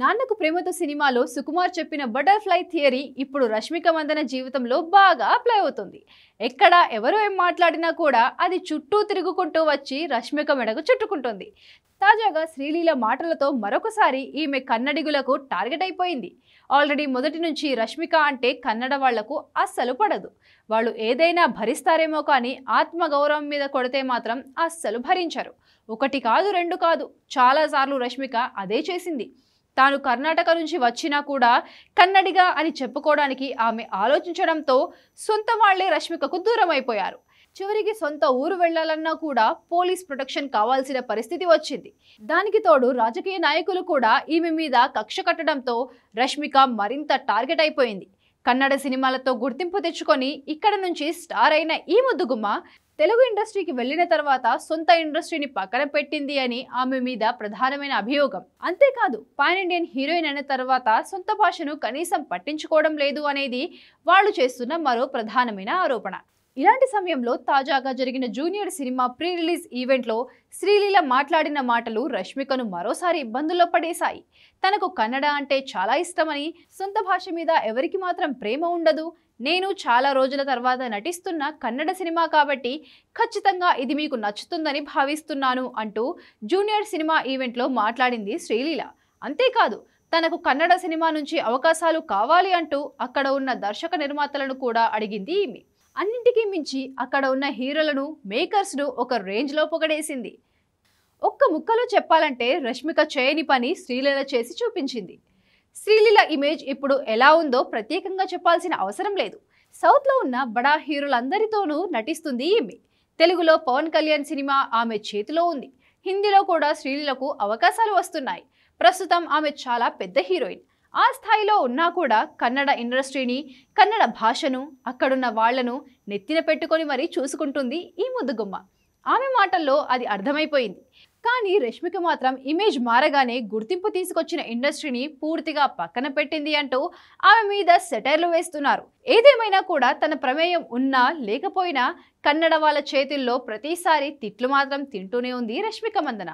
నాన్నకు ప్రేమతో సినిమాలో సుకుమార్ చెప్పిన butterfly theory ఇప్పుడు రష్మిక మందన జీవితంలో బాగా అప్లై అవుతుంది. ఎక్కడ ఎవరు ఏం మాట్లాడినా కూడా అది చుట్టూ తిరుగుకుంటూ వచ్చి రష్మిక మెడకు చుట్టుకుంటుంది. తాజాగా శ్రీలీల మాటలతో మరొకసారి ఈమె కన్నడిగులకు టార్గెట్ అయిపోయింది. ఆల్రెడీ మొదటి నుంచి రష్మిక అంటే కన్నడ వాళ్లకు అస్సలు పడదు. వాళ్ళు ఏదైనా భరిస్తారేమో కానీ ఆత్మగౌరవం మీద కొడితే మాత్రం అస్సలు భరించరు. ఒకటి కాదు రెండు కాదు, చాలాసార్లు రష్మిక అదే చేసింది. తాను కర్ణాటక నుంచి వచ్చినా కూడా కన్నడిగా అని చెప్పుకోవడానికి ఆమె ఆలోచించడంతో సొంత వాళ్లే రష్మికకు దూరం అయిపోయారు. చివరికి సొంత ఊరు వెళ్లాలన్నా కూడా పోలీస్ ప్రొటెక్షన్ కావాల్సిన పరిస్థితి వచ్చింది. దానికి తోడు రాజకీయ నాయకులు కూడా ఈమె మీద కక్ష కట్టడంతో రష్మిక మరింత టార్గెట్ అయిపోయింది. కన్నడ సినిమాలతో గుర్తింపు తెచ్చుకొని ఇక్కడ నుంచి స్టార్ అయిన ఈ ముద్దుగుమ్మ తెలుగు ఇండస్ట్రీకి వెళ్లిన తర్వాత సొంత ఇండస్ట్రీని పక్కన పెట్టింది అని ఆమె మీద ప్రధానమైన అభియోగం. అంతేకాదు పాన్ ఇండియన్ హీరోయిన్ అయిన తర్వాత సొంత భాషను కనీసం పట్టించుకోవడం లేదు అనేది వాళ్ళు చేస్తున్న మరో ప్రధానమైన ఆరోపణ. ఇలాంటి సమయంలో తాజాగా జరిగిన జూనియర్ సినిమా ప్రీ రిలీజ్ ఈవెంట్లో శ్రీలీల మాట్లాడిన మాటలు రష్మికను మరోసారి ఇబ్బందుల్లో పడేశాయి. తనకు కన్నడ అంటే చాలా ఇష్టమని, సొంత భాష మీద ఎవరికి మాత్రం ప్రేమ ఉండదు, నేను చాలా రోజుల తర్వాత నటిస్తున్న కన్నడ సినిమా కాబట్టి ఖచ్చితంగా ఇది మీకు నచ్చుతుందని భావిస్తున్నాను అంటూ జూనియర్ సినిమా ఈవెంట్లో మాట్లాడింది శ్రీలీల. అంతేకాదు తనకు కన్నడ సినిమా నుంచి అవకాశాలు కావాలి అంటూ అక్కడ ఉన్న దర్శక నిర్మాతలను కూడా అడిగింది ఈమె. అన్నింటికీ మించి అక్కడ ఉన్న హీరోలను, మేకర్స్ను ఒక రేంజ్లో పొగడేసింది. ఒక్క ముక్కలో చెప్పాలంటే రష్మిక చేయని పని శ్రీలీల చేసి చూపించింది. శ్రీలీల ఇమేజ్ ఇప్పుడు ఎలా ఉందో ప్రత్యేకంగా చెప్పాల్సిన అవసరం లేదు. సౌత్లో ఉన్న బడా హీరోలందరితోనూ నటిస్తుంది ఈమె. తెలుగులో పవన్ కళ్యాణ్ సినిమా ఆమె చేతిలో ఉంది. హిందీలో కూడా శ్రీలీలకు అవకాశాలు వస్తున్నాయి. ప్రస్తుతం ఆమె చాలా పెద్ద హీరోయిన్. ఆ స్థాయిలో ఉన్నా కూడా కన్నడ ఇండస్ట్రీని, కన్నడ భాషను, అక్కడున్న వాళ్లను నెత్తిన పెట్టుకొని మరీ చూసుకుంటుంది ఈ ముద్దుగుమ్మ. ఆమె మాటల్లో అది అర్థమైపోయింది. కానీ రష్మిక మాత్రం ఇమేజ్ మారగానే గుర్తింపు తీసుకొచ్చిన ఇండస్ట్రీని పూర్తిగా పక్కన పెట్టింది అంటూ ఆమె మీద సెటైర్లు వేస్తున్నారు. ఏదేమైనా కూడా తన ప్రమేయం ఉన్నా లేకపోయినా కన్నడ వాళ్ళ చేతుల్లో ప్రతిసారి తిట్లు మాత్రం తింటూనే ఉంది రష్మిక మందన.